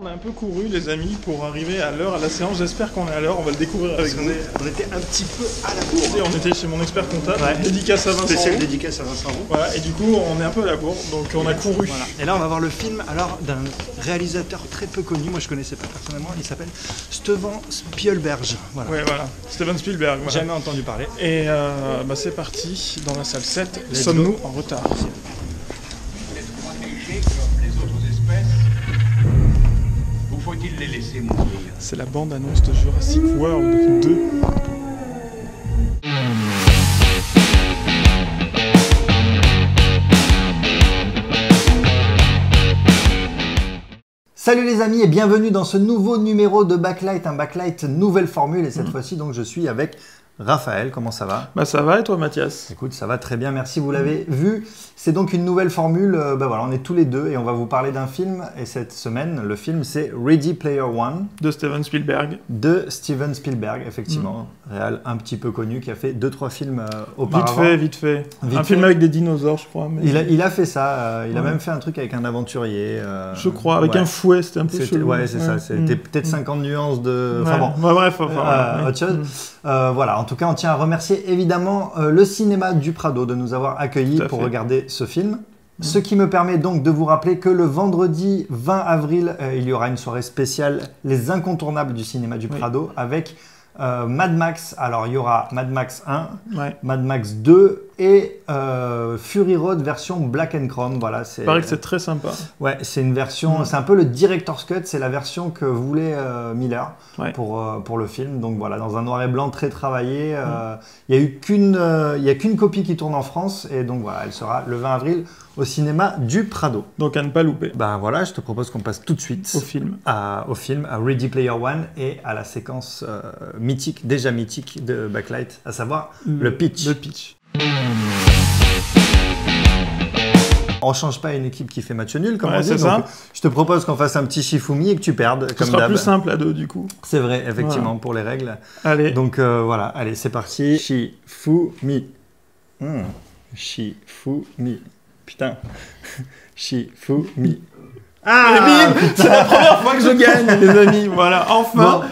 On a un peu couru les amis pour arriver à l'heure à la séance, j'espère qu'on est à l'heure, on va le découvrir avec vous. On était un petit peu à la bourre. Et on était chez mon expert comptable, dédicace à Vincent. Spécial dédicace à Vincent. Voilà, et du coup on est un peu à la bourre, donc on a couru. Voilà. Et là on va voir le film alors d'un réalisateur très peu connu, moi je connaissais pas personnellement, il s'appelle Steven Spielberg. Voilà. Ouais voilà, Steven Spielberg. Voilà. Jamais entendu parler. Et c'est parti, dans la salle 7, sommes-nous en retard? Faut-il les laisser mourir? C'est la bande-annonce de Jurassic World 2. Salut les amis et bienvenue dans ce nouveau numéro de Backlight, un Backlight nouvelle formule et cette fois-ci donc je suis avec Raphaël, comment ça va? Bah ça va et toi Mathias? Écoute, ça va très bien, merci, vous l'avez vu. C'est donc une nouvelle formule, voilà, on est tous les deux et on va vous parler d'un film. Et cette semaine, le film c'est Ready Player One. De Steven Spielberg. De Steven Spielberg, effectivement. Réal un petit peu connu qui a fait 2-3 films auparavant. Vite fait. Un film avec des dinosaures je crois. Mais... Il a fait ça, il a même fait un truc avec un aventurier. Je crois, avec un fouet, c'était un peu chelou. Ouais, c'est ça, c'était peut-être 50 nuances de... Enfin bon. Bah, bref, autre chose. Voilà, en tout cas, on tient à remercier évidemment le cinéma du Prado de nous avoir accueillis pour regarder ce film. Ce qui me permet donc de vous rappeler que le vendredi 20 avril, il y aura une soirée spéciale Les Incontournables du cinéma du Prado avec Mad Max. Alors, il y aura Mad Max 1, Mad Max 2 et Fury Road version Black and Chrome. Voilà, il paraît que c'est très sympa. Ouais, c'est une version, c'est un peu le Director's Cut, c'est la version que voulait Miller pour le film. Donc voilà, dans un noir et blanc très travaillé. Il n'y a qu'une copie qui tourne en France et donc voilà, elle sera le 20 avril au cinéma du Prado. Donc à ne pas louper. Ben voilà, je te propose qu'on passe tout de suite au film, à Ready Player One et à la séquence mythique, déjà mythique de Backlight, à savoir le pitch. Le pitch. On change pas une équipe qui fait match nul, comme on dit. C'est ça. Je te propose qu'on fasse un petit Shifumi et que tu perdes, comme d'hab. Ce sera plus simple à deux, du coup. C'est vrai, effectivement, pour les règles. Allez. Donc voilà, allez, c'est parti. Shifumi. Shifumi. Putain. Shifumi. Ah, c'est la première fois que je gagne, les amis. Voilà, enfin,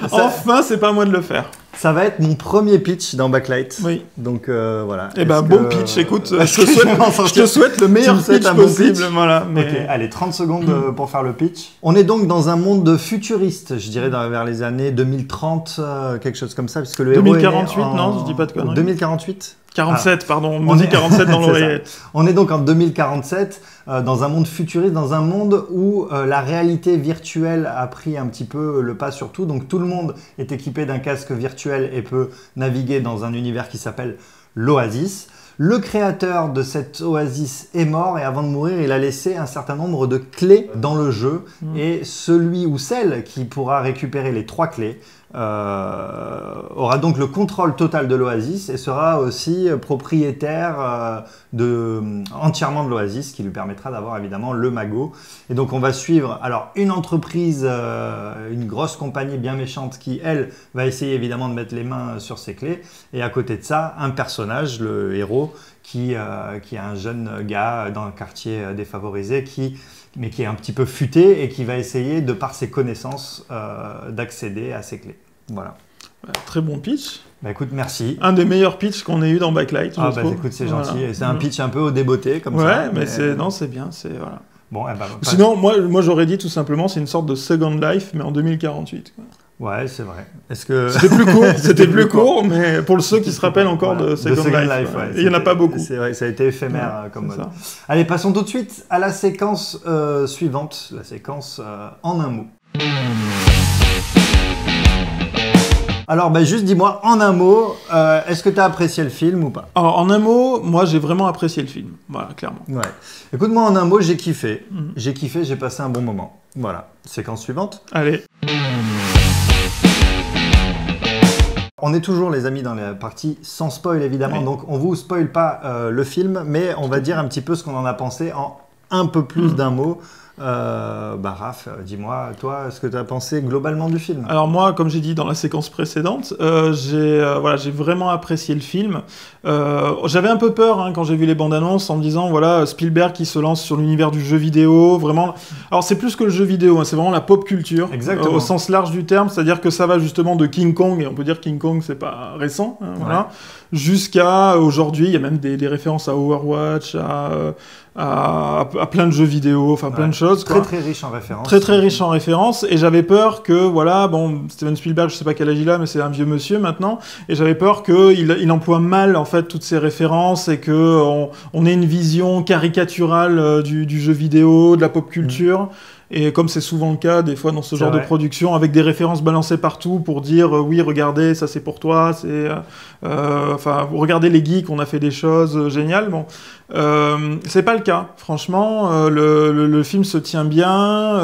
c'est pas à moi de le faire. Ça va être mon premier pitch dans Backlight. Oui. Donc voilà. Et bon pitch, écoute, je te souhaite le meilleur pitch possible. Voilà, mais... Ok, allez, 30 secondes pour faire le pitch. On est donc dans un monde futuriste, je dirais vers les années 2030, quelque chose comme ça, puisque le 2048, héros est non, je dis pas de conneries. 2048 47, pardon, on dit 47 dans l'oreillette. On est donc en 2047, dans un monde futuriste, dans un monde où la réalité virtuelle a pris un petit peu le pas sur tout. Donc tout le monde est équipé d'un casque virtuel et peut naviguer dans un univers qui s'appelle l'Oasis. Le créateur de cette Oasis est mort et avant de mourir, il a laissé un certain nombre de clés dans le jeu. Et celui ou celle qui pourra récupérer les 3 clés aura donc le contrôle total de l'Oasis et sera aussi propriétaire entièrement de l'Oasis, qui lui permettra d'avoir évidemment le magot. Et donc on va suivre alors une entreprise, une grosse compagnie bien méchante qui, elle, va essayer évidemment de mettre les mains sur ses clés. Et à côté de ça, un personnage, le héros, qui est un jeune gars dans un quartier défavorisé mais qui est un petit peu futé et qui va essayer, de par ses connaissances, d'accéder à ses clés. Voilà. Très bon pitch. Bah écoute, merci. Un des meilleurs pitchs qu'on ait eu dans Backlight. Ah bah écoute, c'est gentil. C'est un pitch un peu au débeauté comme ça. Ouais, mais c'est bien, c'est voilà. Bon, sinon, moi j'aurais dit tout simplement, c'est une sorte de Second Life, mais en 2048. Quoi. Ouais, c'est vrai. Est-ce que c'était plus court, plus court, mais pour ceux qui se rappellent encore de Second Life, il y en a pas beaucoup. C'est vrai, ça a été éphémère comme mode. Allez, passons tout de suite à la séquence suivante, la séquence en un mot. Alors, juste dis-moi, en un mot, est-ce que tu as apprécié le film ou pas? Alors, en un mot, moi, j'ai vraiment apprécié le film. Voilà, clairement. Ouais. Écoute, moi, en un mot, j'ai kiffé. J'ai kiffé, j'ai passé un bon moment. Voilà. Séquence suivante. Allez. On est toujours, les amis, dans la partie sans spoil, évidemment. Donc, on vous spoil pas le film, mais on va dire un petit peu ce qu'on en a pensé en un peu plus d'un mot. Raph, dis-moi, toi, ce que tu as pensé globalement du film? Alors moi, comme j'ai dit dans la séquence précédente, j'ai vraiment apprécié le film. J'avais un peu peur quand j'ai vu les bandes annonces en me disant, voilà, Spielberg qui se lance sur l'univers du jeu vidéo, vraiment. Alors c'est plus que le jeu vidéo, c'est vraiment la pop culture, au sens large du terme, c'est-à-dire que ça va justement de King Kong, et on peut dire King Kong, c'est pas récent, voilà, jusqu'à aujourd'hui, il y a même des références à Overwatch, à plein de jeux vidéo, enfin plein de choses. Très riche en références. Très riche en références, et j'avais peur que, Steven Spielberg, je sais pas quel âge il a, mais c'est un vieux monsieur maintenant, et j'avais peur qu'il emploie mal, en fait, toutes ces références, et qu'on ait une vision caricaturale du jeu vidéo, de la pop culture. Et comme c'est souvent le cas, des fois, dans ce genre de production, avec des références balancées partout pour dire oui, regardez, ça c'est pour toi, regardez les geeks, on a fait des choses géniales. Bon, c'est pas le cas. Franchement, le film se tient bien.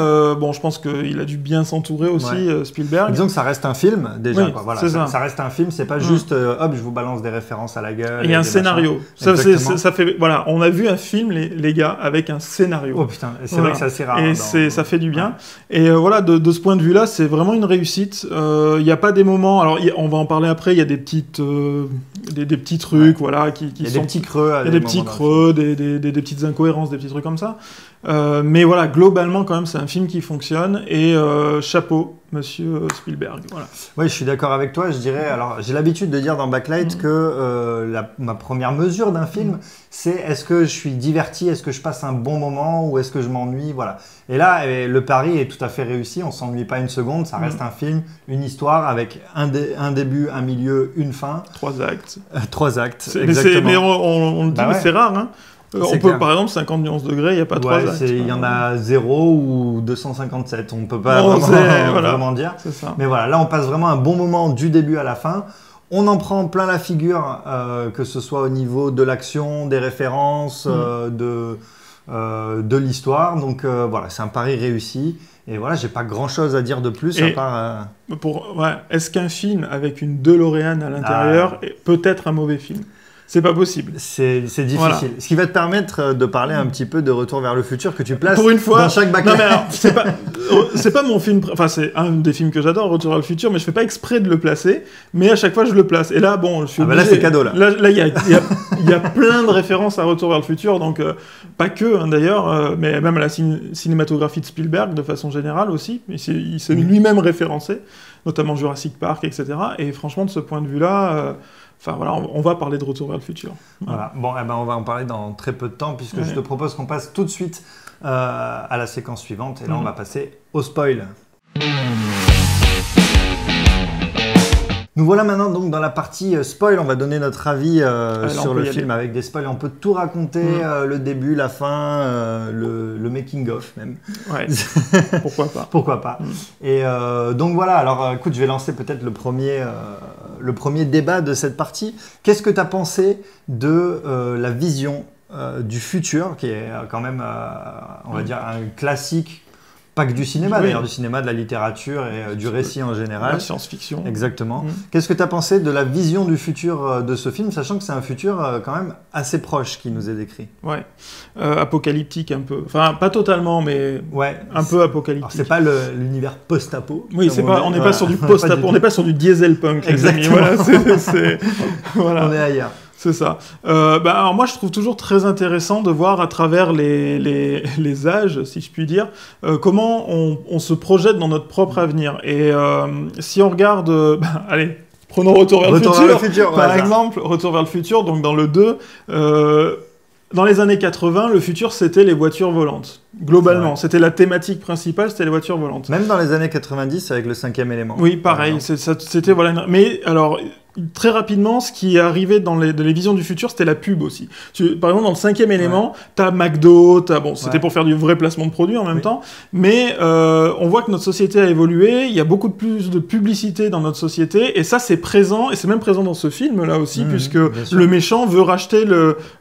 Je pense qu'il a dû bien s'entourer aussi, Spielberg. Disons que ça reste un film, déjà. Oui, Voilà, ça reste un film, c'est pas juste hop, je vous balance des références à la gueule. Il y a un scénario. Ça fait, voilà, on a vu un film, les gars, avec un scénario. Oh putain, c'est vrai que c'est assez rare. Et ça fait du bien. Et de ce point de vue-là, c'est vraiment une réussite. Il n'y a pas des moments... Alors, on va en parler après, il y a des petits trucs, voilà, qui il y a sont... des petits creux. Il y a des petits creux, des petites incohérences, des petits trucs comme ça. Mais voilà, globalement, quand même, c'est un film qui fonctionne. Et chapeau, monsieur Spielberg. Voilà. Oui, je suis d'accord avec toi. Je dirais... Alors, j'ai l'habitude de dire dans Backlight que ma première mesure d'un film, c'est est-ce que je suis diverti, est-ce que je passe un bon moment ou est-ce que je m'ennuie, voilà. Et là, le pari est tout à fait réussi. On s'ennuie pas une seconde. Ça reste un film, une histoire avec un début, un milieu, une fin. 3 actes. 3 actes, exactement. Mais on le dit, mais c'est rare, hein. On peut, par exemple, 50 nuances degrés, il n'y a pas 3 actes. Il y en a 0 ou 257, on ne peut pas vraiment dire. Ça. Mais voilà, là on passe vraiment un bon moment du début à la fin. On en prend plein la figure, que ce soit au niveau de l'action, des références, de l'histoire. Donc voilà, c'est un pari réussi. Et voilà, j'ai pas grand chose à dire de plus à part... Est-ce qu'un film avec une DeLorean à l'intérieur peut être un mauvais film ? C'est pas possible. C'est difficile. Voilà. Ce qui va te permettre de parler un petit peu de Retour vers le futur que tu places pour une fois, dans chaque backlight. Non, mais alors, c'est pas mon film... Enfin, c'est un des films que j'adore, Retour vers le futur, mais je fais pas exprès de le placer. Mais à chaque fois, je le place. Et là, je suis obligé... là, c'est cadeau, là. Là, il y a plein de références à Retour vers le futur. Donc, pas que, d'ailleurs, mais même à la cinématographie de Spielberg, de façon générale aussi. Il s'est lui-même référencé, notamment Jurassic Park, etc. Et franchement, de ce point de vue-là... on va parler de Retour vers le futur. Voilà. Bon, on va en parler dans très peu de temps, puisque je te propose qu'on passe tout de suite à la séquence suivante. Et là, on va passer au spoil. Nous voilà maintenant donc dans la partie spoil. On va donner notre avis sur le film avec des spoils. On peut tout raconter, le début, la fin, le making-of même. Ouais. Pourquoi pas. Pourquoi pas. Et donc voilà, alors écoute, je vais lancer peut-être le premier débat de cette partie. Qu'est-ce que tu as pensé de la vision du futur, qui est quand même, on va dire, un classique, pas que du cinéma d'ailleurs, du cinéma, de la littérature et du récit en général. La science-fiction. Exactement. Qu'est-ce que tu as pensé de la vision du futur de ce film, sachant que c'est un futur quand même assez proche qui nous est décrit? Ouais. Apocalyptique un peu. Enfin, pas totalement, mais un peu apocalyptique. Alors, c'est pas l'univers post-apo. Oui, on n'est pas sur du post-apo, on n'est pas sur du diesel punk. Exactement. Voilà, on est ailleurs. C'est ça. Alors moi, je trouve toujours très intéressant de voir à travers les âges, si je puis dire, comment on se projette dans notre propre avenir. Et si on regarde... allez, prenons Retour vers le futur, par exemple. Retour vers le futur, donc dans le 2... dans les années 80, le futur, c'était les voitures volantes. Globalement, c'était la thématique principale, c'était les voitures volantes. Même dans les années 90, avec le 5e élément. Oui, pareil. C'était voilà. Mais alors, très rapidement, ce qui est arrivé dans les visions du futur, c'était la pub aussi. Par exemple, dans le 5e élément, t'as McDo, c'était pour faire du vrai placement de produits en même temps. Mais on voit que notre société a évolué. Il y a beaucoup plus de publicité dans notre société, et ça, c'est présent, et c'est même présent dans ce film-là aussi, puisque le méchant veut racheter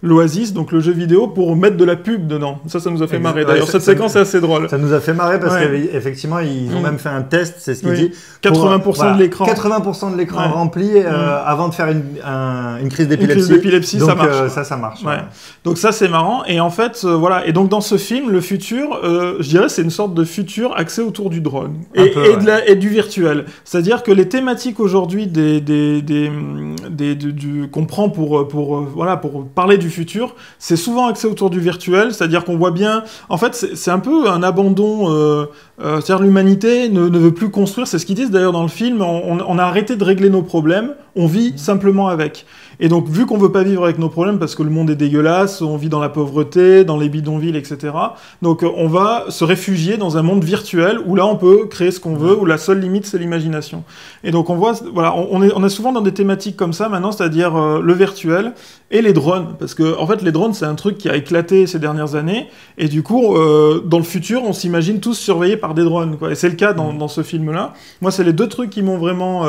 l'Oasis, donc le jeu vidéo, pour mettre de la pub dedans. Ça nous a fait marrer. D'ailleurs, cette séquence est assez drôle. Ça nous a fait marrer parce qu'effectivement, ils ont même fait un test, c'est ce qu'il dit. 80% de l'écran. 80% de l'écran rempli, avant de faire une crise Une crise d'épilepsie, donc, ça marche. Ça marche. Ouais. Donc ça c'est marrant et en fait voilà et donc dans ce film le futur je dirais c'est une sorte de futur axé autour du drone et du virtuel, c'est-à-dire que les thématiques aujourd'hui qu'on prend pour parler du futur, c'est souvent axé autour du virtuel, c'est-à-dire qu'on voit bien en fait c'est un peu un abandon c'est-à-dire l'humanité ne veut plus construire, c'est ce qu'ils disent d'ailleurs dans le film, on a arrêté de régler nos problèmes, on vit simplement avec. Et donc, vu qu'on veut pas vivre avec nos problèmes parce que le monde est dégueulasse, on vit dans la pauvreté, dans les bidonvilles, etc. Donc, on va se réfugier dans un monde virtuel où là, on peut créer ce qu'on veut, où la seule limite, c'est l'imagination. Et donc, on voit, voilà, on est souvent dans des thématiques comme ça maintenant, c'est-à-dire le virtuel et les drones. Parce que, en fait, les drones, c'est un truc qui a éclaté ces dernières années. Et du coup, dans le futur, on s'imagine tous surveillés par des drones, quoi. Et c'est le cas dans ce film-là. Moi, c'est les deux trucs qui m'ont vraiment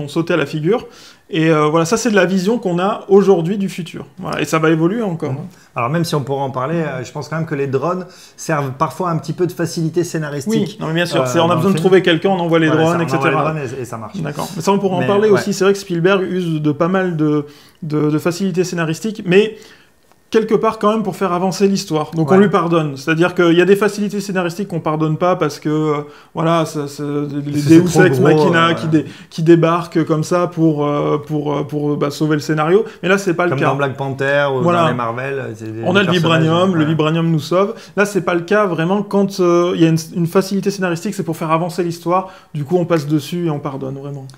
sauté à la figure. Et voilà, ça c'est de la vision qu'on a aujourd'hui du futur. Voilà, et ça va évoluer encore. Alors même si on pourrait en parler, je pense quand même que les drones servent parfois un petit peu de facilité scénaristique. Oui, non, mais bien sûr, on a besoin de trouver quelqu'un, on envoie les drones, etc. On envoie les drones et ça marche. D'accord, mais ça on pourra en parler aussi. C'est vrai que Spielberg use de pas mal de facilité scénaristique, mais quelque part quand même pour faire avancer l'histoire. Donc on lui pardonne. C'est-à-dire qu'il y a des facilités scénaristiques qu'on pardonne pas parce que voilà, les Deus Ex Machina qui débarquent comme ça pour sauver le scénario. Mais là c'est pas le cas. Comme dans Black Panther ou dans les Marvel. On a le vibranium, le vibranium nous sauve. Là c'est pas le cas vraiment quand il y a une facilité scénaristique, c'est pour faire avancer l'histoire. Du coup on passe dessus et on pardonne vraiment.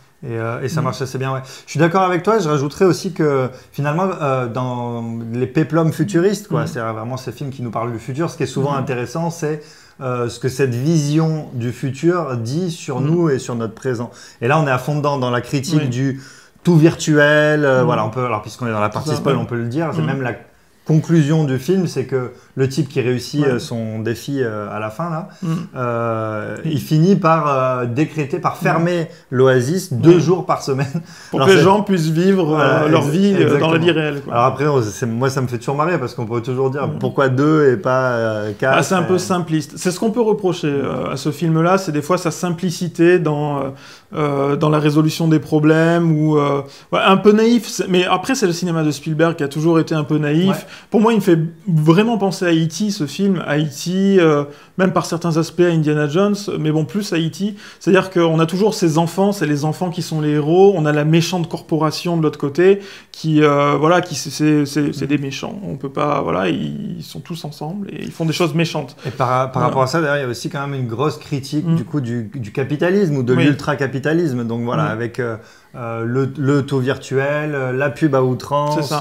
Et ça marche assez bien, ouais. Je suis d'accord avec toi, je rajouterais aussi que finalement, dans les péplums futuristes, quoi, c'est vraiment ces films qui nous parlent du futur, ce qui est souvent intéressant, c'est ce que cette vision du futur dit sur nous et sur notre présent. Et là, on est à fond dedans dans la critique du tout virtuel, voilà, on peut, alors puisqu'on est dans la partie spoil, on peut le dire, c'est même la conclusion du film, c'est que le type qui réussit son défi à la fin, là, il finit par décréter, par fermer l'Oasis 2 jours par semaine. Pour que les gens puissent vivre leur vie dans la vie réelle. Quoi. Alors après, moi, ça me fait toujours marrer parce qu'on peut toujours dire pourquoi 2 et pas 4. C'est un peu simpliste. C'est ce qu'on peut reprocher à ce film-là, c'est des fois sa simplicité dans la résolution des problèmes ou un peu naïf. Mais après, c'est le cinéma de Spielberg qui a toujours été un peu naïf. Ouais. Pour moi, il me fait vraiment penser à E.T., ce film, à E.T., même par certains aspects à Indiana Jones, mais bon, plus à E.T. C'est-à-dire qu'on a toujours ces enfants, c'est les enfants qui sont les héros, on a la méchante corporation de l'autre côté, c'est des méchants. On peut pas, voilà, ils sont tous ensemble et ils font des choses méchantes. Et par rapport à ça, d'ailleurs, il y a aussi quand même une grosse critique du coup du capitalisme ou de l'ultra-capitalisme. Donc voilà, avec le tout virtuel, la pub à outrance.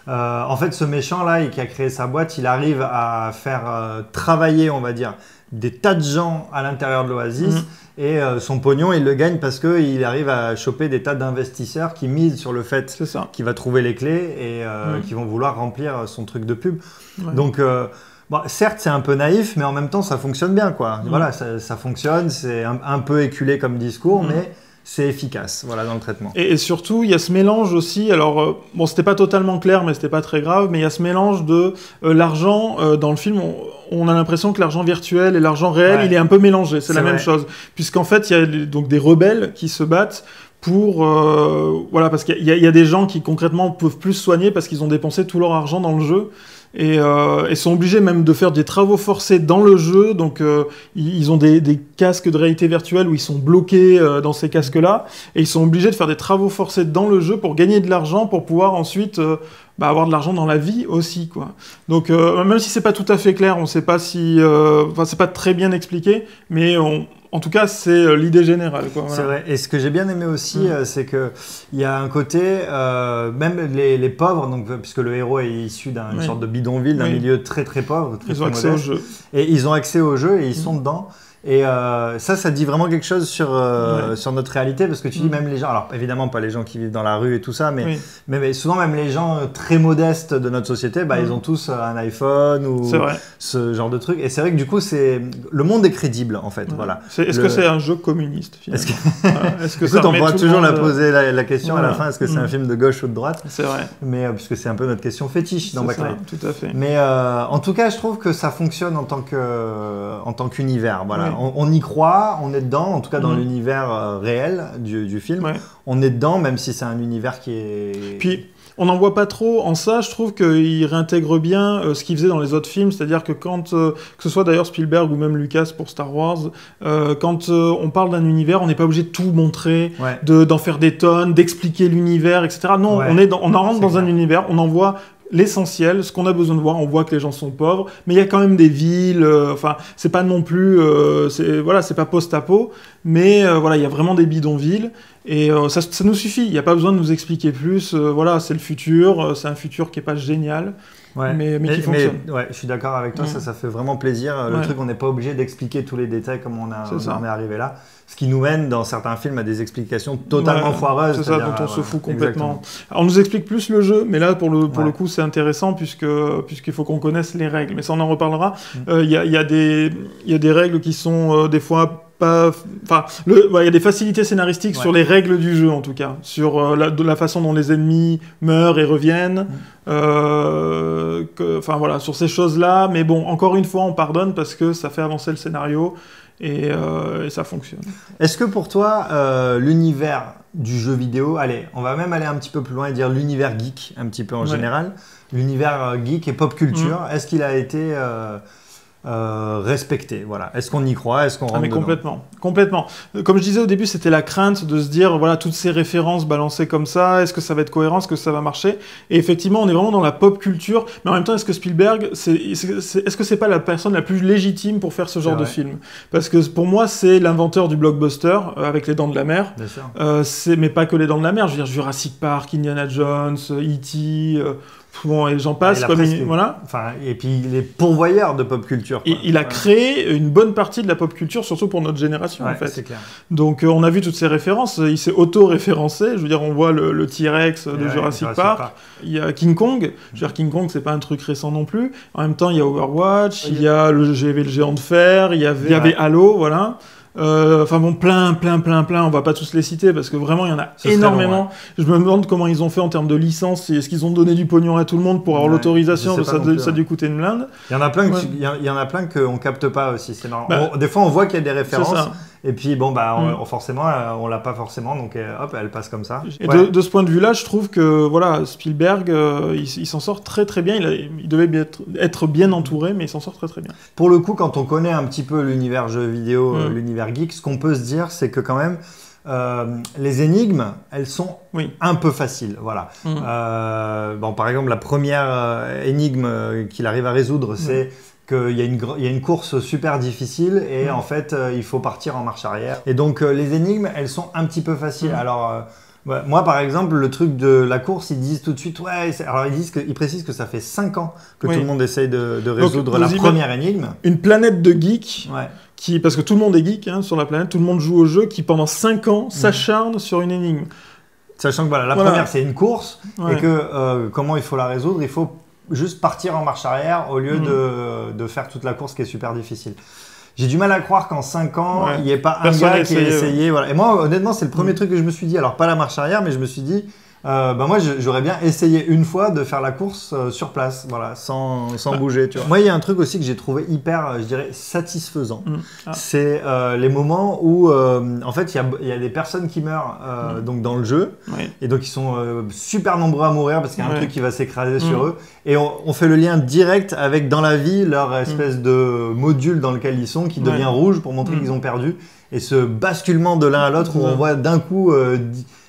En fait, ce méchant-là, qui a créé sa boîte, il arrive à faire travailler, on va dire, des tas de gens à l'intérieur de l'Oasis et son pognon, il le gagne parce qu'il arrive à choper des tas d'investisseurs qui misent sur le fait qu'il va trouver les clés et qui vont vouloir remplir son truc de pub. Ouais. Donc, bon, certes, c'est un peu naïf, mais en même temps, ça fonctionne bien, quoi. Voilà, ça fonctionne, c'est un peu éculé comme discours, mais c'est efficace, voilà, dans le traitement. Et surtout, il y a ce mélange aussi, alors, bon, c'était pas totalement clair, mais c'était pas très grave, mais il y a ce mélange de l'argent, dans le film, on a l'impression que l'argent virtuel et l'argent réel, il est un peu mélangé, c'est la même chose. Puisqu'en fait, il y a donc des rebelles qui se battent pour, voilà, parce qu'il y a des gens qui concrètement peuvent plus se soigner parce qu'ils ont dépensé tout leur argent dans le jeu. Et sont obligés même de faire des travaux forcés dans le jeu, donc ils ont des casques de réalité virtuelle où ils sont bloqués dans ces casques-là, et ils sont obligés de faire des travaux forcés dans le jeu pour gagner de l'argent, pour pouvoir ensuite avoir de l'argent dans la vie aussi, quoi. Donc même si c'est pas tout à fait clair, on sait pas si, c'est pas très bien expliqué, mais en tout cas, c'est l'idée générale, quoi. Voilà. C'est vrai. Et ce que j'ai bien aimé aussi, c'est que il y a un côté, même les pauvres, donc puisque le héros est issu d'une sorte de bidonville, d'un milieu très très pauvre, très, ils ont accès au jeu. Et ils ont accès au jeu et ils sont dedans. Et ça dit vraiment quelque chose sur notre réalité, parce que tu dis même les gens, alors évidemment pas les gens qui vivent dans la rue et tout ça, mais souvent même les gens très modestes de notre société, ils ont tous un iPhone ou ce genre de truc. Et c'est vrai que du coup, le monde est crédible en fait. Voilà. Est-ce que c'est un jeu communiste finalement? Est-ce que écoute, on pourra toujours poser la question à la fin, est-ce que c'est un film de gauche ou de droite? C'est vrai. Mais puisque c'est un peu notre question fétiche dans Backlight. Tout à fait. Mais en tout cas, je trouve que ça fonctionne en tant qu'univers. Voilà. On y croit, on est dedans, en tout cas dans l'univers réel du film. On est dedans, même si c'est un univers qui est... Puis, on n'en voit pas trop en ça, je trouve qu'il réintègre bien ce qu'il faisait dans les autres films, c'est-à-dire que quand, que ce soit d'ailleurs Spielberg ou même Lucas pour Star Wars, quand on parle d'un univers, on n'est pas obligé de tout montrer, d'en faire des tonnes, d'expliquer l'univers, etc. Non, on en rentre dans un univers, on en voit l'essentiel, ce qu'on a besoin de voir. On voit que les gens sont pauvres, mais il y a quand même des villes. Enfin, c'est pas non plus, c'est pas post-apo, mais voilà, il y a vraiment des bidonvilles et ça nous suffit. Il n'y a pas besoin de nous expliquer plus. Voilà, c'est le futur. C'est un futur qui est pas génial. Mais qui fonctionne. Je suis d'accord avec toi, ça fait vraiment plaisir. Le truc, on n'est pas obligé d'expliquer tous les détails comme on en est arrivé là. Ce qui nous mène dans certains films à des explications totalement foireuses. C'est ça, dont on se fout complètement. Alors, on nous explique plus le jeu, mais là, pour le coup, c'est intéressant puisqu'il faut qu'on connaisse les règles. Mais ça, on en reparlera. Il y a des règles qui sont des fois pas... Enfin, il y a des facilités scénaristiques sur les règles du jeu, en tout cas. Sur la façon dont les ennemis meurent et reviennent. Enfin, voilà, sur ces choses-là. Mais bon, encore une fois, on pardonne parce que ça fait avancer le scénario. Et ça fonctionne. Est-ce que pour toi, l'univers du jeu vidéo, allez, on va même aller un petit peu plus loin et dire l'univers geek, un petit peu en général, l'univers geek et pop culture, est-ce qu'il a été respecté, voilà. Est-ce qu'on y croit? Est-ce qu'on rentre dedans? Complètement. Comme je disais au début, c'était la crainte de se dire, voilà, toutes ces références balancées comme ça, est-ce que ça va être cohérent, est-ce que ça va marcher? Et effectivement, on est vraiment dans la pop culture, mais en même temps, est-ce que Spielberg, est-ce que c'est pas la personne la plus légitime pour faire ce genre de film? Parce que pour moi, c'est l'inventeur du blockbuster, avec les Dents de la Mer. Bien sûr. Mais pas que les Dents de la Mer, je veux dire Jurassic Park, Indiana Jones, E.T., bon, et j'en passe, voilà. Enfin, et puis il est pourvoyeur de pop culture. Il a créé une bonne partie de la pop culture, surtout pour notre génération, en fait. C'est clair. Donc, on a vu toutes ces références. Il s'est auto-référencé. Je veux dire, on voit le T-Rex de Jurassic Park. Il y a King Kong. Je veux dire, King Kong, c'est pas un truc récent non plus. En même temps, il y a Overwatch. Il y a le géant de fer. Il y avait Halo, voilà. Enfin bon, plein, on va pas tous les citer parce que vraiment il y en a énormément. Je me demande comment ils ont fait en termes de licence, est-ce qu'ils ont donné du pognon à tout le monde pour avoir l'autorisation, ça a dû coûter une blinde. Il y en a plein il y en a plein qu'on capte pas aussi, c'est normal. Des fois on voit qu'il y a des références. Et puis bon forcément on l'a pas forcément, donc hop, elle passe comme ça. Et de ce point de vue-là, je trouve que voilà, Spielberg il s'en sort très très bien. Il devait être bien entouré, mais il s'en sort très très bien. Pour le coup, quand on connaît un petit peu l'univers jeu vidéo, l'univers geek, ce qu'on peut se dire, c'est que quand même les énigmes, elles sont un peu faciles. Voilà. Par exemple, la première énigme qu'il arrive à résoudre, c'est qu'il y a une course super difficile et en fait, il faut partir en marche arrière. Et donc, les énigmes, elles sont un petit peu faciles. Alors, moi, par exemple, le truc de la course, ils disent tout de suite, alors ils précisent que ça fait 5 ans que tout le monde essaye de résoudre la première énigme. Une planète de geeks. Parce que tout le monde est geek sur la planète, tout le monde joue au jeu, qui pendant 5 ans s'acharne sur une énigme. Sachant que la première, c'est une course, et que comment il faut la résoudre, il faut juste partir en marche arrière au lieu de faire toute la course qui est super difficile. J'ai du mal à croire qu'en 5 ans, il n'y ait pas un gars qui ait essayé. Voilà. Et moi, honnêtement, c'est le premier truc que je me suis dit. Alors, pas la marche arrière, mais je me suis dit, moi, j'aurais bien essayé une fois de faire la course sur place, voilà, sans bouger. Tu vois. Moi, il y a un truc aussi que j'ai trouvé hyper, je dirais, satisfaisant. C'est les moments où, en fait, il y a des personnes qui meurent donc dans le jeu, et donc ils sont super nombreux à mourir parce qu'il y a un truc qui va s'écraser sur eux. Et on fait le lien direct avec, dans la vie, leur espèce de module dans lequel ils sont, qui devient rouge pour montrer qu'ils ont perdu. Et ce basculement de l'un à l'autre où on voit d'un coup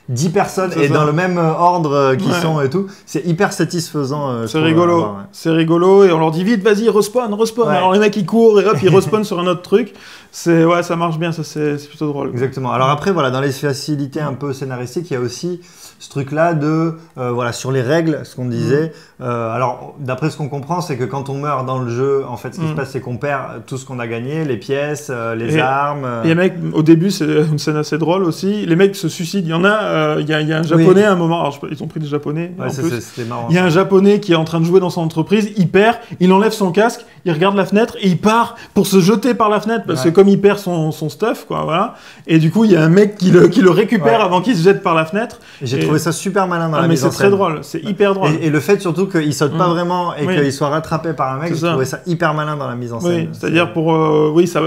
10 personnes et dans le même ordre qui sont et tout, c'est hyper satisfaisant. C'est rigolo, c'est rigolo et on leur dit vite, vas-y, respawn. Alors les mecs ils courent et hop, ils respawnent sur un autre truc. Ça marche bien, ça c'est plutôt drôle. Exactement. Alors après, voilà, dans les facilités un peu scénaristiques, il y a aussi ce truc-là de, sur les règles, ce qu'on disait. Alors, d'après ce qu'on comprend, c'est que quand on meurt dans le jeu, en fait, ce qui se passe, c'est qu'on perd tout ce qu'on a gagné, les pièces, les armes. Et les mecs, au début, c'est une scène assez drôle aussi. Les mecs se suicident. Il y en a il y a un japonais à un moment, alors ils ont pris des japonais en plus. C'était marrant. Il y a un japonais qui est en train de jouer dans son entreprise, il perd, il enlève son casque, il regarde la fenêtre et il part pour se jeter par la fenêtre parce que comme il perd son stuff, quoi, voilà. Et du coup, il y a un mec qui le récupère avant qu'il se jette par la fenêtre. J'ai trouvé ça super malin dans la mise en scène. C'est très drôle, c'est hyper drôle. Et le fait surtout qu'il saute pas vraiment et qu'il soit rattrapé par un mec, j'ai trouvé ça hyper malin dans la mise en scène. Oui, c'est-à-dire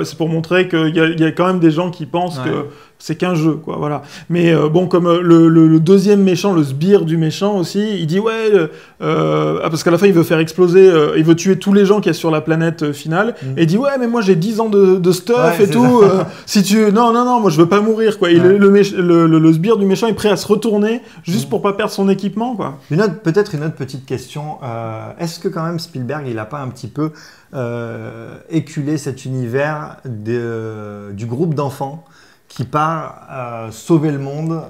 c'est pour montrer qu'il y a quand même des gens qui pensent que c'est qu'un jeu, quoi, voilà. Mais bon, comme le deuxième méchant, le sbire du méchant aussi, il dit parce qu'à la fin il veut faire exploser, il veut tuer tous les gens qu'il y a sur la planète finale, et il dit mais moi j'ai 10 ans de stuff et tout, si tu... Non, moi je veux pas mourir, quoi. Le sbire du méchant est prêt à se retourner juste pour pas perdre son équipement, quoi. Peut-être une autre petite question, est-ce que quand même Spielberg, il a pas un petit peu éculé cet univers du groupe d'enfants qui part sauver le monde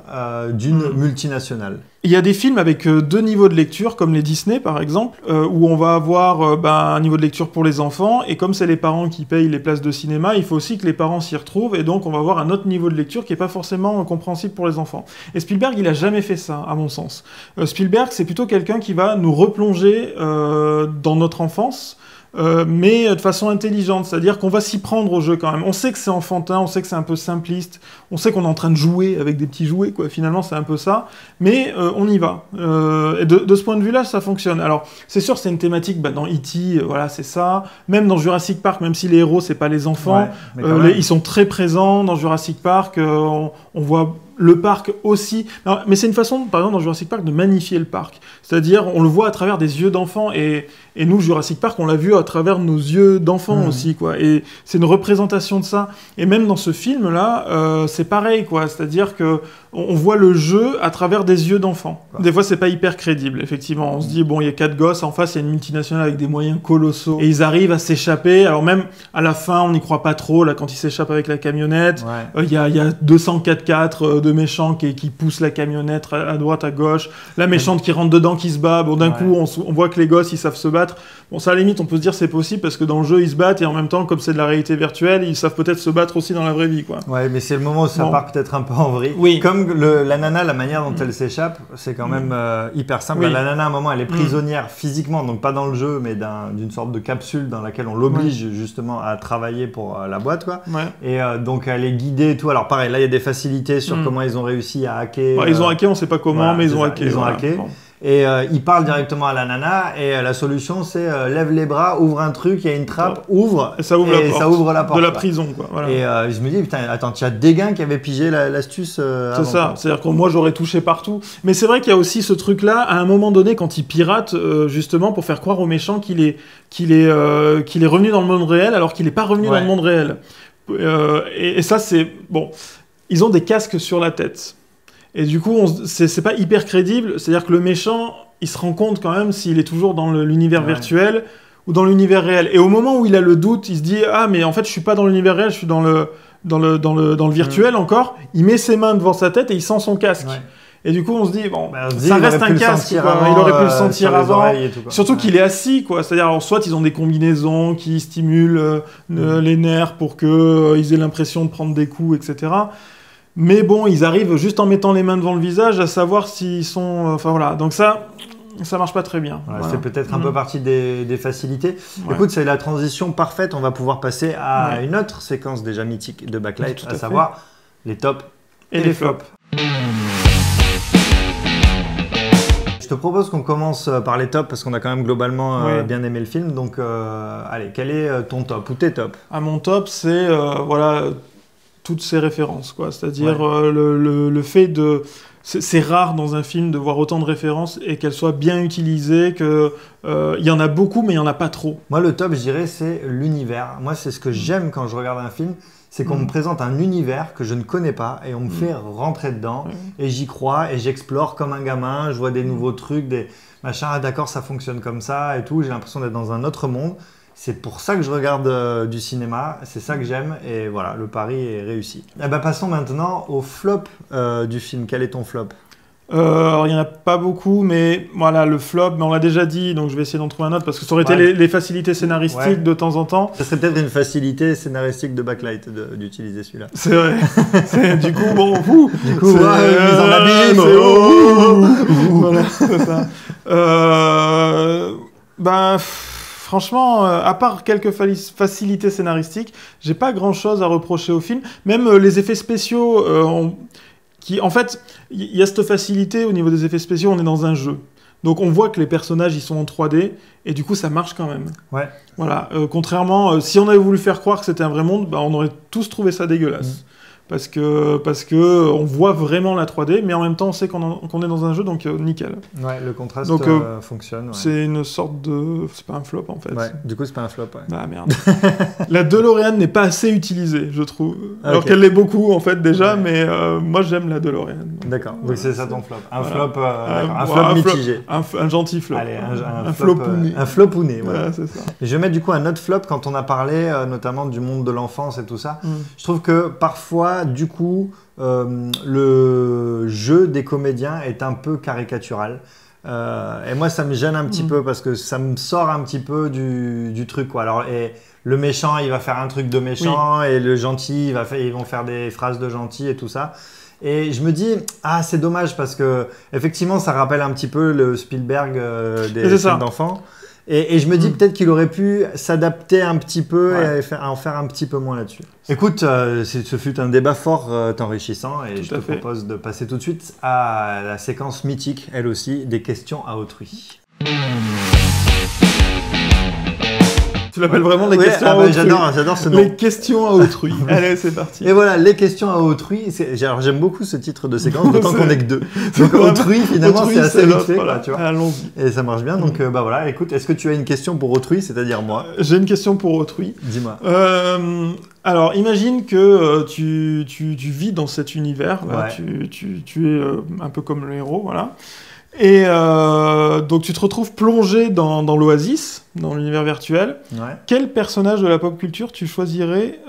d'une multinationale? Il y a des films avec 2 niveaux de lecture, comme les Disney par exemple, où on va avoir un niveau de lecture pour les enfants, et comme c'est les parents qui payent les places de cinéma, il faut aussi que les parents s'y retrouvent, et donc on va avoir un autre niveau de lecture qui n'est pas forcément compréhensible pour les enfants. Et Spielberg, il a jamais fait ça, à mon sens. Spielberg, c'est plutôt quelqu'un qui va nous replonger dans notre enfance, mais de façon intelligente, c'est-à-dire qu'on va s'y prendre au jeu quand même. On sait que c'est enfantin, on sait que c'est un peu simpliste, on sait qu'on est en train de jouer avec des petits jouets, quoi. Finalement c'est un peu ça, mais on y va. Et de ce point de vue-là, ça fonctionne. Alors c'est sûr, c'est une thématique dans E.T., voilà, c'est ça. Même dans Jurassic Park, même si les héros c'est pas les enfants, ils sont très présents dans Jurassic Park. On voit le parc aussi. Alors, mais c'est une façon, par exemple, dans Jurassic Park, de magnifier le parc. C'est-à-dire, on le voit à travers des yeux d'enfants. Et nous, Jurassic Park, on l'a vu à travers nos yeux d'enfants aussi, quoi. Et c'est une représentation de ça. Et même dans ce film-là, c'est pareil, quoi. C'est-à-dire que on voit le jeu à travers des yeux d'enfants. Des fois, c'est pas hyper crédible, effectivement. On se dit, bon, il y a 4 gosses, en face, il y a une multinationale avec des moyens colossaux. Et ils arrivent à s'échapper. Alors même, à la fin, on n'y croit pas trop, là, quand ils s'échappent avec la camionnette. Il y a 204 4 de méchants qui poussent la camionnette à droite, à gauche. La méchante qui rentre dedans, qui se bat. Bon, d'un coup, on voit que les gosses, ils savent se battre. Bon, ça, à la limite, on peut se dire c'est possible parce que dans le jeu, ils se battent et en même temps, comme c'est de la réalité virtuelle, ils savent peut-être se battre aussi dans la vraie vie, quoi. Ouais, mais c'est le moment où ça part peut-être un peu en vrille. Oui. Comme la nana, la manière dont elle s'échappe, c'est quand même hyper simple. La nana, à un moment, elle est prisonnière physiquement, donc pas dans le jeu, mais d'une sorte de capsule dans laquelle on l'oblige justement à travailler pour la boîte, quoi. Et donc, elle est guidée et tout. Alors, pareil, là, il y a des facilités sur comment ils ont réussi à hacker. Ils ont hacké, on sait pas comment, mais ils ont hacké. Ils ont hacké. Bon. Et il parle directement à la nana et la solution c'est lève les bras, ouvre un truc, il y a une trappe, ouvre et ça ouvre la porte de la prison, quoi. Voilà. Et je me dis putain, attends, tu as Dégain qui avait pigé l'astuce c'est ça, c'est-à-dire que moi j'aurais touché partout. Mais c'est vrai qu'il y a aussi ce truc-là, à un moment donné, quand il pirate, justement pour faire croire aux méchants qu'il est revenu dans le monde réel alors qu'il n'est pas revenu dans le monde réel. Et ça c'est... Bon, ils ont des casques sur la tête. Et du coup, c'est pas hyper crédible. C'est-à-dire que le méchant, il se rend compte quand même s'il est toujours dans l'univers virtuel ou dans l'univers réel. Et au moment où il a le doute, il se dit « Ah, mais en fait, je suis pas dans l'univers réel, je suis dans le virtuel encore. » Il met ses mains devant sa tête et il sent son casque. Et du coup, on se dit, bon, ça reste un casque, il aurait pu le sentir avant. Surtout qu'il est assis, quoi. C'est-à-dire, soit ils ont des combinaisons qui stimulent les nerfs pour qu'ils aient l'impression de prendre des coups, etc. Mais bon, ils arrivent juste en mettant les mains devant le visage à savoir s'ils sont... Enfin voilà, donc ça marche pas très bien. Voilà. C'est peut-être un peu partie des facilités. Écoute, c'est la transition parfaite. On va pouvoir passer à une autre séquence déjà mythique de Backlight, à savoir les tops et les flops. Je te propose qu'on commence par les tops parce qu'on a quand même globalement bien aimé le film. Donc, allez, quel est ton top ou tes tops? Mon top, c'est toutes ces références, quoi. C'est-à-dire le fait de... C'est rare dans un film de voir autant de références et qu'elles soient bien utilisées, qu'il y en a beaucoup mais il n'y en a pas trop. Moi, le top, je dirais, c'est l'univers. Moi, c'est ce que j'aime quand je regarde un film, c'est qu'on me présente un univers que je ne connais pas et on me fait rentrer dedans et j'y crois et j'explore comme un gamin, je vois des nouveaux trucs, des machins, ah d'accord, ça fonctionne comme ça et tout, j'ai l'impression d'être dans un autre monde. C'est pour ça que je regarde du cinéma, c'est ça que j'aime et voilà, le pari est réussi. Et passons maintenant au flop du film. Quel est ton flop? Alors, il n'y en a pas beaucoup, mais voilà, le flop, mais on l'a déjà dit, donc je vais essayer d'en trouver un autre, parce que ça aurait été les facilités scénaristiques de temps en temps. Ça serait peut-être une facilité scénaristique de Backlight d'utiliser celui-là. C'est vrai. Du coup, bon, du coup, mise en abîme. Voilà, c'est ça. Franchement, à part quelques facilités scénaristiques, j'ai pas grand-chose à reprocher au film. Même les effets spéciaux, en fait, il y a cette facilité au niveau des effets spéciaux, on est dans un jeu. Donc on voit que les personnages, ils sont en 3D, et du coup, ça marche quand même. Ouais. Voilà. Contrairement, si on avait voulu faire croire que c'était un vrai monde, on aurait tous trouvé ça dégueulasse. Parce que on voit vraiment la 3D, mais en même temps on sait qu'on est dans un jeu, donc nickel. Ouais, le contraste fonctionne. Ouais. C'est une sorte de... C'est pas un flop en fait. Ouais, du coup c'est pas un flop. Ouais. Ah merde. La DeLorean n'est pas assez utilisée, je trouve. Alors qu'elle l'est beaucoup en fait déjà, mais moi j'aime la DeLorean. D'accord, donc c'est ça ton flop. Un flop mitigé. Un gentil flop. Allez, un flopouné. Un flopouné, voilà. Ouais, c'est ça. Et je vais mettre du coup un autre flop quand on a parlé notamment du monde de l'enfance et tout ça. Je trouve que parfois du coup, le jeu des comédiens est un peu caricatural. Et moi, ça me gêne un petit peu parce que ça me sort un petit peu du truc, quoi. Alors, le méchant, il va faire un truc de méchant et le gentil, ils vont faire des phrases de gentil et tout ça. Et je me dis, c'est dommage parce que effectivement, ça rappelle un petit peu le Spielberg des films d'enfants. Et je me dis peut-être qu'il aurait pu s'adapter un petit peu et en faire un petit peu moins là-dessus. Écoute, ce fut un débat fort enrichissant et je te propose de passer tout de suite à la séquence mythique, elle aussi, des questions à autrui. Tu l'appelles vraiment les questions à autrui. J'adore ce nom. Les questions à autrui. Allez, c'est parti. Et voilà, les questions à autrui. Alors, j'aime beaucoup ce titre de séquence, d'autant qu'on n'est que deux. Donc, autrui, finalement, c'est assez vite fait. Voilà. Tu vois. Allons-y. Et ça marche bien. Donc, voilà, écoute, est-ce que tu as une question pour autrui, c'est-à-dire moi? J'ai une question pour autrui. Dis-moi. Alors, imagine que tu vis dans cet univers. Là, tu es un peu comme le héros, voilà. Et donc tu te retrouves plongé dans l'Oasis, dans l'univers virtuel. Ouais. Quel personnage de la pop culture tu choisirais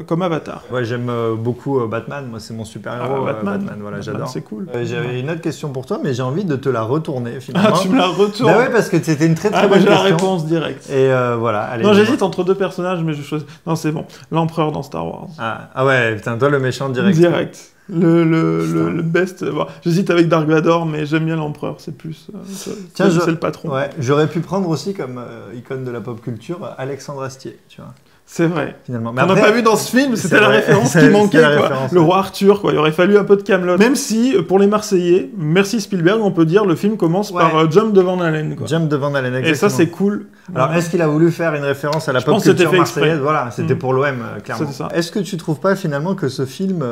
comme avatar? Ouais, j'aime beaucoup Batman, moi c'est mon super-héros. Batman, voilà, j'adore. C'est cool. J'avais une autre question pour toi, mais j'ai envie de te la retourner finalement. Ah, tu me la retournes? Bah ouais, parce que c'était une très bonne question. J'ai la réponse directe. Et voilà, allez. Non, j'hésite entre deux personnages, mais je choisis... Non, c'est bon. L'empereur dans Star Wars. Ah ouais, putain, toi le méchant direct. Direct. Le best. Bon, j'hésite avec Dark Vador, mais j'aime bien l'empereur, c'est plus. C'est le patron. Ouais, j'aurais pu prendre aussi comme icône de la pop culture Alexandre Astier, tu vois. C'est vrai. Finalement. Mais on n'a pas vu dans ce film, c'était la référence qui manquait. Le roi Arthur, quoi. Il aurait fallu un peu de Kaamelott. Même si, pour les Marseillais, merci Spielberg, on peut dire le film commence par Jump de Van Halen. Quoi. Jump de Van Halen, exactement. Et ça, c'est cool. Alors, est-ce qu'il a voulu faire une référence à la pop culture marseillaise? Voilà, c'était pour l'OM, clairement. Est-ce que tu trouves pas finalement que ce film,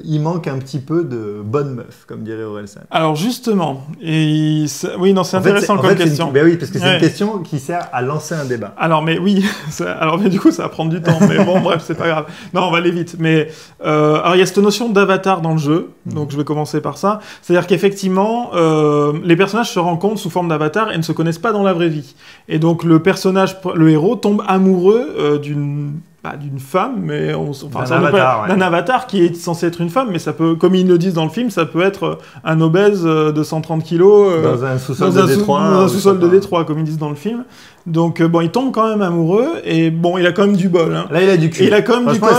il manque un petit peu de bonne meuf, comme dirait Orelsan? Alors justement, oui, non, c'est intéressant comme question. Ben oui, parce que c'est une question qui sert à lancer un débat. Alors, mais oui, mais du coup, ça va prendre du temps. Mais bon, bref, c'est pas grave. Non, on va aller vite. Mais alors, il y a cette notion d'avatar dans le jeu. Donc, je vais commencer par ça. C'est-à-dire qu'effectivement, les personnages se rencontrent sous forme d'avatar et ne se connaissent pas dans la vraie vie. Et donc, le héros tombe amoureux d'une femme, mais d'un avatar qui est censé être une femme, mais ça peut, comme ils le disent dans le film, ça peut être un obèse de 130 kilos dans un sous-sol de Détroit, comme ils disent dans le film. Donc il tombe quand même amoureux et bon, il a quand même du bol. Hein. Là, il a du cul. Et il a quand même du bol,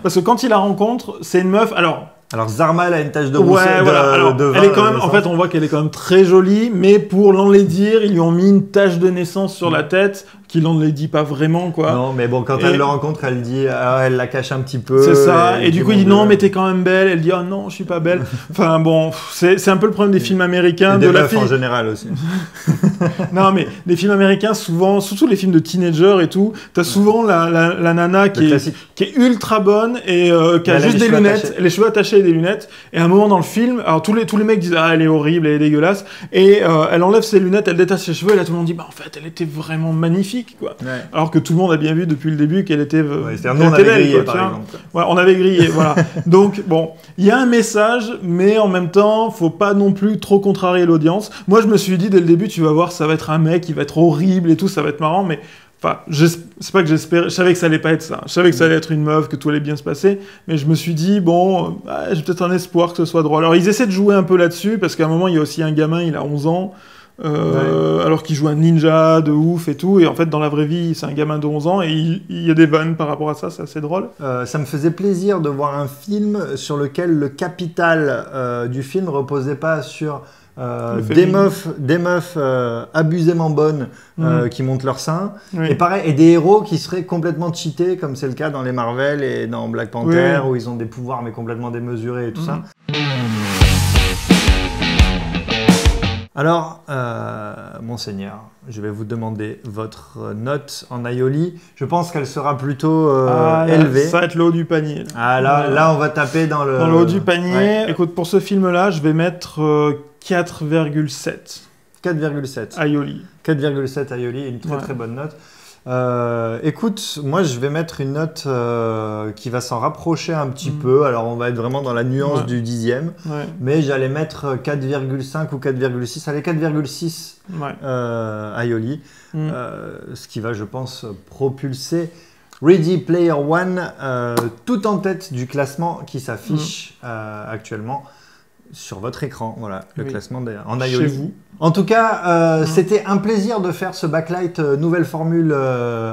parce que quand il la rencontre, c'est une meuf. Alors Zarma, elle a une tache de rousseur. Ouais, voilà. Alors, elle est quand même, en fait, on voit qu'elle est quand même très jolie, mais pour l'enlaidir, ils lui ont mis une tache de naissance sur la tête, qui l'enlaidit pas vraiment, quoi. Non, mais bon, quand elle le rencontre, elle dit, elle la cache un petit peu. C'est ça. Et du coup, il dit non, mais t'es quand même belle. Elle dit, oh non, je suis pas belle. Enfin bon, c'est un peu le problème des films américains. Des meufs en général aussi. Non, mais les films américains, souvent, surtout les films de teenagers et tout, t'as souvent la nana qui est ultra bonne et qui a juste des lunettes, les cheveux attachés et des lunettes. Et à un moment dans le film, alors tous les mecs disent, elle est horrible, elle est dégueulasse. Et elle enlève ses lunettes, elle détache ses cheveux et là tout le monde dit, en fait, elle était vraiment magnifique. Quoi. Ouais. Alors que tout le monde a bien vu depuis le début qu'elle était nous on avait grillé par exemple. Ouais, on avait grillé, voilà. Donc bon, il y a un message, mais en même temps, faut pas non plus trop contrarier l'audience. Moi, je me suis dit dès le début, tu vas voir, ça va être un mec qui va être horrible et tout, ça va être marrant, mais Enfin, c'est pas que j'espérais, je savais que ça allait pas être ça. Je savais que ça allait être une meuf, que tout allait bien se passer, mais je me suis dit, bon, j'ai peut-être un espoir que ce soit drôle. Alors, ils essaient de jouer un peu là-dessus, parce qu'à un moment, il y a aussi un gamin, il a 11 ans, alors qu'il joue un ninja de ouf et tout, et en fait, dans la vraie vie, c'est un gamin de 11 ans, et il y a des vannes par rapport à ça, c'est assez drôle. Ça me faisait plaisir de voir un film sur lequel le capital du film reposait pas sur des meufs abusément bonnes qui montent leur sein, et pareil, et des héros qui seraient complètement cheatés, comme c'est le cas dans les Marvel et dans Black Panther, où ils ont des pouvoirs mais complètement démesurés et tout ça. Alors, monseigneur, je vais vous demander votre note en aioli. Je pense qu'elle sera plutôt élevée. Ça va être le haut du panier. Là, on va taper dans le haut du panier. Ouais. Écoute, pour ce film-là, je vais mettre 4,7. 4,7. Aioli. 4,7 aioli, une très bonne note. Écoute, moi je vais mettre une note qui va s'en rapprocher un petit peu. Alors on va être vraiment dans la nuance du 10e, mais j'allais mettre 4,5 ou 4,6. Allez, 4,6 aioli, ce qui va, je pense, propulser Ready Player One tout en tête du classement qui s'affiche actuellement sur votre écran. Voilà, le classement en aioli. Chez vous. En tout cas, c'était un plaisir de faire ce Backlight nouvelle formule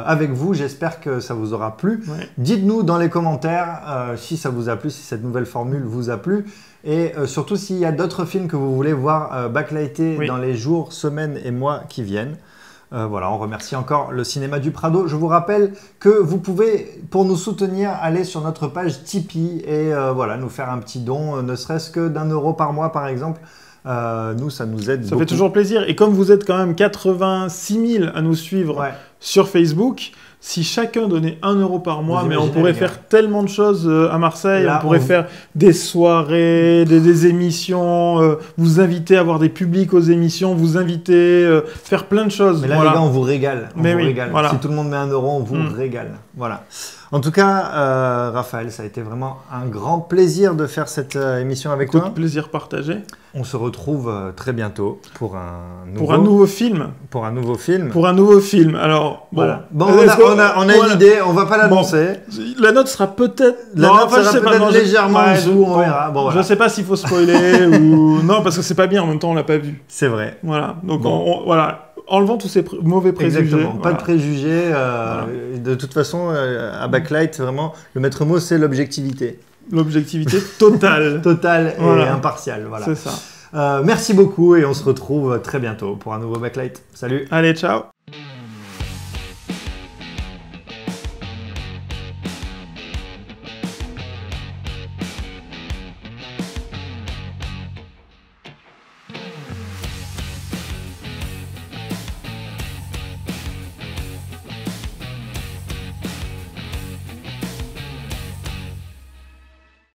avec vous. J'espère que ça vous aura plu. Dites-nous dans les commentaires si ça vous a plu, si cette nouvelle formule vous a plu. Et surtout s'il y a d'autres films que vous voulez voir backlightés dans les jours, semaines et mois qui viennent. Voilà, on remercie encore le Cinéma du Prado. Je vous rappelle que vous pouvez, pour nous soutenir, aller sur notre page Tipeee et voilà, nous faire un petit don, ne serait-ce que d'€1 par mois par exemple. Nous, ça nous aide beaucoup. Ça fait toujours plaisir. Et comme vous êtes quand même 86 000 à nous suivre sur Facebook, si chacun donnait 1 € par mois, mais on pourrait faire tellement de choses à Marseille. Là, on pourrait faire des soirées, des émissions, vous inviter à voir des publics aux émissions, vous inviter, faire plein de choses. Mais là, les gars, on vous régale. On vous régale. Voilà. Si tout le monde met 1 €, on vous régale. Voilà. En tout cas, Raphaël, ça a été vraiment un grand plaisir de faire cette émission avec toi. Plaisir partagé. On se retrouve très bientôt pour un nouveau film. Pour un nouveau film. Pour un nouveau film. Alors, voilà. Bon, on a une idée, on va pas l'annoncer. La note sera peut-être... La note sera peut-être légèrement en dessous, on verra. Bon, voilà. Je sais pas s'il faut spoiler ou... Non, parce que c'est pas bien, en même temps, on l'a pas vu. C'est vrai. Voilà. Donc, voilà. Enlevant tous ces mauvais préjugés. Exactement, pas de préjugés. De toute façon, à Backlight, vraiment, le maître mot, c'est l'objectivité. L'objectivité totale. Totale et impartiale. Voilà. C'est ça. Merci beaucoup et on se retrouve très bientôt pour un nouveau Backlight. Salut. Allez, ciao.